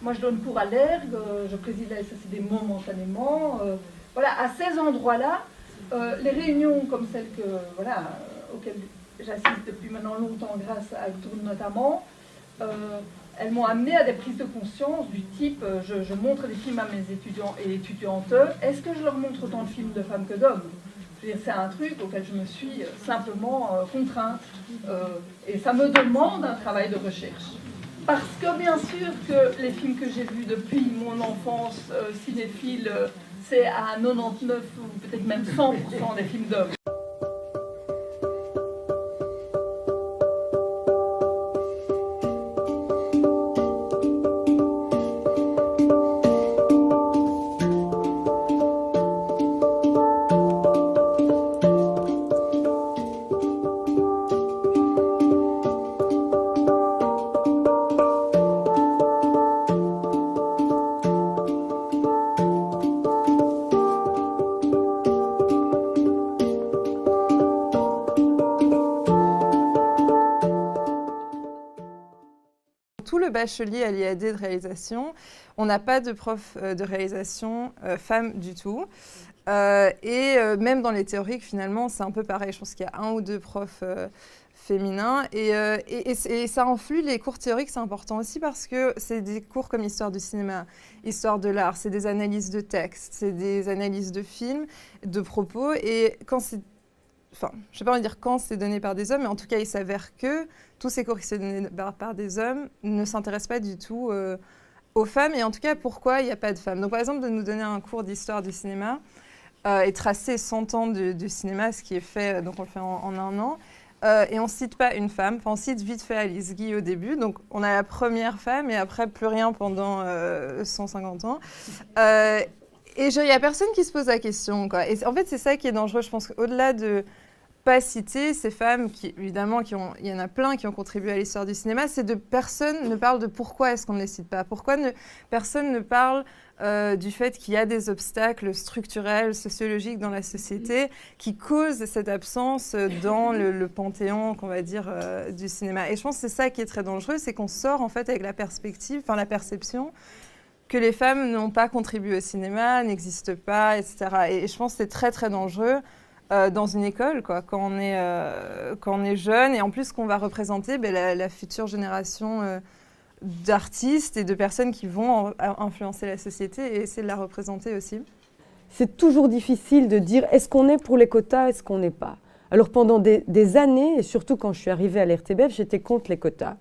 Moi, je donne cours à l'ERG, je préside la SACD momentanément. Voilà, à ces endroits-là, les réunions comme celles auxquelles j'assiste depuis maintenant longtemps grâce à Gudrun notamment, elles m'ont amené à des prises de conscience du type, je montre des films à mes étudiants et étudiantes, est-ce que je leur montre autant de films de femmes que d'hommes? C'est un truc auquel je me suis simplement contrainte et ça me demande un travail de recherche. Parce que bien sûr que les films que j'ai vus depuis mon enfance cinéphile, c'est à 99 ou peut-être même 100% des films d'hommes. Tout le bachelier à l'IAD de réalisation, on n'a pas de prof de réalisation femme du tout. Même dans les théoriques, finalement, c'est un peu pareil. Je pense qu'il y a 1 ou 2 profs féminins. Et ça influe les cours théoriques, c'est important aussi parce que c'est des cours comme histoire du cinéma, histoire de l'art, c'est des analyses de textes, c'est des analyses de films, de propos. Et quand c'est... Enfin, je ne sais pas dire quand c'est donné par des hommes, mais en tout cas, il s'avère que tous ces cours qui sont donnés par des hommes ne s'intéressent pas du tout aux femmes. Et en tout cas, pourquoi il n'y a pas de femmes? Donc, par exemple, de nous donner un cours d'histoire du cinéma et tracer 100 ans du cinéma, ce qui est fait, donc on le fait en 1 an. Et on ne cite pas une femme. Enfin, on cite vite fait Alice Guy au début. Donc, on a la première femme et après, plus rien pendant 150 ans. Et il n'y a personne qui se pose la question, quoi. Et en fait, c'est ça qui est dangereux. Je pense qu'au-delà de pas citer ces femmes qui, évidemment, il y en a plein qui ont contribué à l'histoire du cinéma, c'est de personne ne parle de pourquoi est-ce qu'on ne les cite pas. Pourquoi personne ne parle du fait qu'il y a des obstacles structurels, sociologiques dans la société qui causent cette absence dans le panthéon, qu'on va dire, du cinéma. Et je pense que c'est ça qui est très dangereux, c'est qu'on sort en fait avec la perception que les femmes n'ont pas contribué au cinéma, n'existent pas, etc. Et je pense que c'est très très dangereux dans une école, quoi, quand on est jeune, et en plus qu'on va représenter la future génération d'artistes et de personnes qui vont influencer la société et essayer de la représenter aussi. C'est toujours difficile de dire est-ce qu'on est pour les quotas, est-ce qu'on n'est pas. Alors pendant des années, et surtout quand je suis arrivée à l'RTBF, j'étais contre les quotas.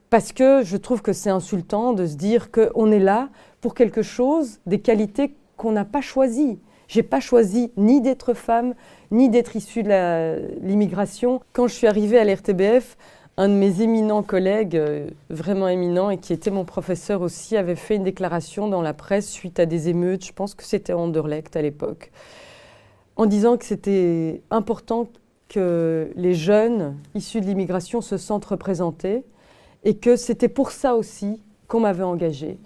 Parce que je trouve que c'est insultant de se dire qu'on est là pour quelque chose, des qualités qu'on n'a pas choisies. Je n'ai pas choisi ni d'être femme, ni d'être issue de l'immigration. Quand je suis arrivée à l'RTBF, un de mes éminents collègues, vraiment éminent, et qui était mon professeur aussi, avait fait une déclaration dans la presse suite à des émeutes, je pense que c'était à Anderlecht à l'époque, en disant que c'était important que les jeunes issus de l'immigration se sentent représentés et que c'était pour ça aussi qu'on m'avait engagée.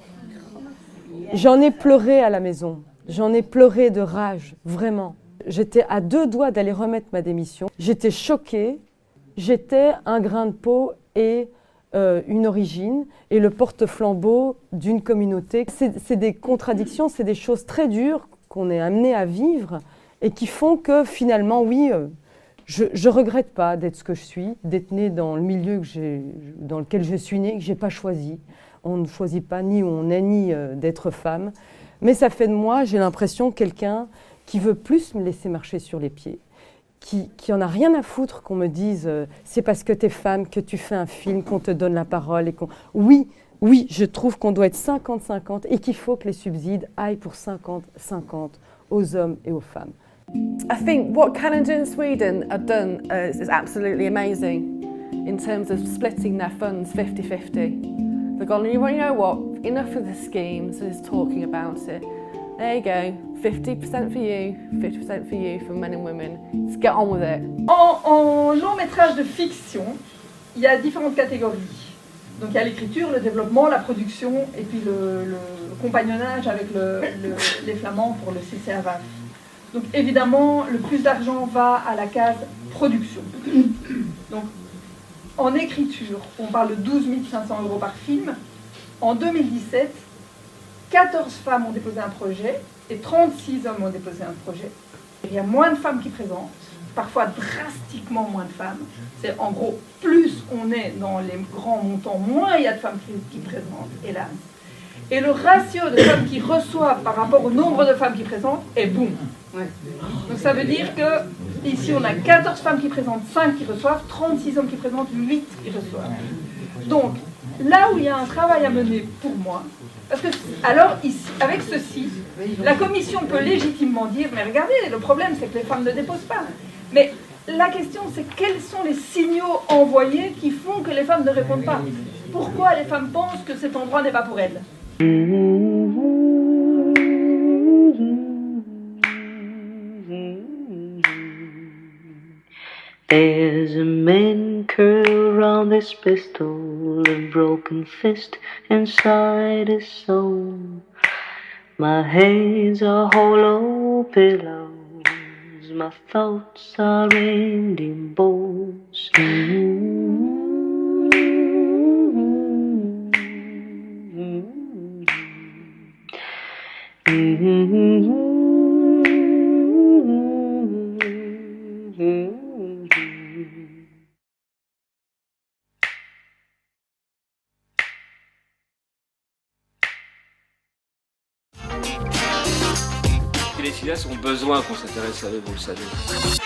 J'en ai pleuré à la maison. J'en ai pleuré de rage, vraiment. J'étais à 2 doigts d'aller remettre ma démission. J'étais choquée. J'étais un grain de peau et une origine et le porte-flambeau d'une communauté. C'est des contradictions, c'est des choses très dures qu'on est amené à vivre et qui font que finalement, oui, je ne regrette pas d'être ce que je suis, d'être née dans le milieu dans lequel je suis née, que je n'ai pas choisi. On ne choisit pas ni où on est, ni d'être femme. Mais ça fait de moi, j'ai l'impression, quelqu'un qui veut plus me laisser marcher sur les pieds, qui en a rien à foutre qu'on me dise c'est parce que tu es femme que tu fais un film, qu'on te donne la parole. Oui, je trouve qu'on doit être 50-50 et qu'il faut que les subsides aillent pour 50-50 aux hommes et aux femmes. I think what Canada and Sweden have done is absolutely amazing in terms of splitting their funds 50-50. They've gone, you know what, enough of the schemes, and just talking about it. There you go, 50% for you, 50% for you, for men and women. Just get on with it. En long métrage de fiction, il y a différentes catégories. Donc il y a l'écriture, le développement, la production, et puis le compagnonnage avec les Flamands pour le CCAVAF. Donc évidemment, le plus d'argent va à la case production. Donc en écriture, on parle de 12 500 € par film. En 2017, 14 femmes ont déposé un projet et 36 hommes ont déposé un projet. Il y a moins de femmes qui présentent, parfois drastiquement moins de femmes. C'est en gros, plus on est dans les grands montants, moins il y a de femmes qui présentent, hélas. Et le ratio de femmes qui reçoivent par rapport au nombre de femmes qui présentent est boum. Donc ça veut dire que ici on a 14 femmes qui présentent, 5 qui reçoivent, 36 hommes qui présentent, 8 qui reçoivent. Donc là où il y a un travail à mener pour moi, parce que alors ici, avec ceci, la commission peut légitimement dire, mais regardez, le problème c'est que les femmes ne déposent pas. Mais la question c'est quels sont les signaux envoyés qui font que les femmes ne répondent pas? Pourquoi les femmes pensent que cet endroit n'est pas pour elles? There's a man curled around this pistol, a broken fist inside his soul. My hands are hollow pillows, my thoughts are ending balls. Les filles ont besoin qu'on s'intéresse à eux, vous le savez.